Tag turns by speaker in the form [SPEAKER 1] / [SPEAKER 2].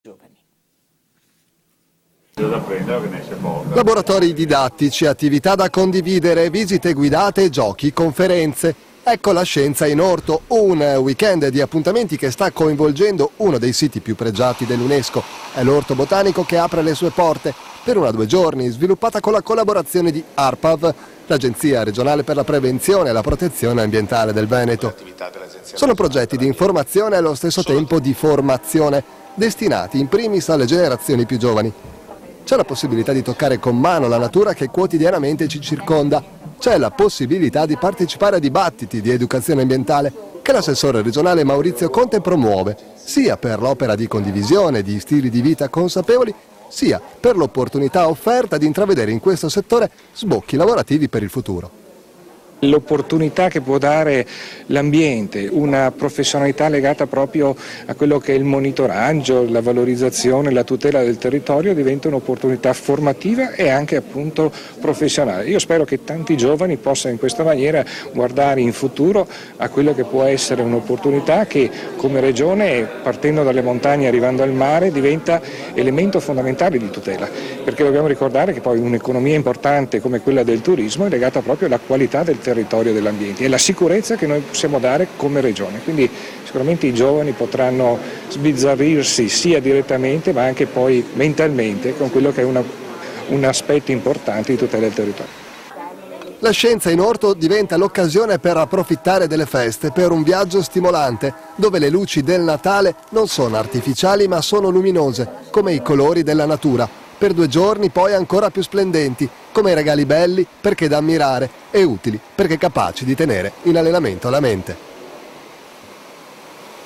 [SPEAKER 1] giovani.
[SPEAKER 2] Laboratori didattici, attività da condividere, visite guidate, giochi, conferenze. Ecco la scienza in orto, un weekend di appuntamenti che sta coinvolgendo uno dei siti più pregiati dell'UNESCO. È l'orto botanico che apre le sue porte per una 2 giorni, sviluppata con la collaborazione di ARPAV, l'Agenzia regionale per la prevenzione e la protezione ambientale del Veneto. Sono progetti di informazione e allo stesso tempo di formazione, destinati in primis alle generazioni più giovani. C'è la possibilità di toccare con mano la natura che quotidianamente ci circonda. C'è la possibilità di partecipare a dibattiti di educazione ambientale che l'assessore regionale Maurizio Conte promuove, sia per l'opera di condivisione di stili di vita consapevoli, sia per l'opportunità offerta di intravedere in questo settore sbocchi lavorativi per il futuro.
[SPEAKER 3] L'opportunità che può dare l'ambiente, una professionalità legata proprio a quello che è il monitoraggio, la valorizzazione, la tutela del territorio diventa un'opportunità formativa e anche appunto professionale. Io spero che tanti giovani possano in questa maniera guardare in futuro a quello che può essere un'opportunità che come regione, partendo dalle montagne e arrivando al mare, diventa elemento fondamentale di tutela, perché dobbiamo ricordare che poi un'economia importante come quella del turismo è legata proprio alla qualità del territorio dell'ambiente e la sicurezza che noi possiamo dare come regione, quindi sicuramente i giovani potranno sbizzarrirsi sia direttamente ma anche poi mentalmente con quello che è un aspetto importante di tutela del territorio.
[SPEAKER 2] La scienza in orto diventa l'occasione per approfittare delle feste, per un viaggio stimolante, dove le luci del Natale non sono artificiali ma sono luminose, come i colori della natura. Per 2 giorni poi ancora più splendenti, come i regali belli perché da ammirare e utili perché capaci di tenere in allenamento la mente.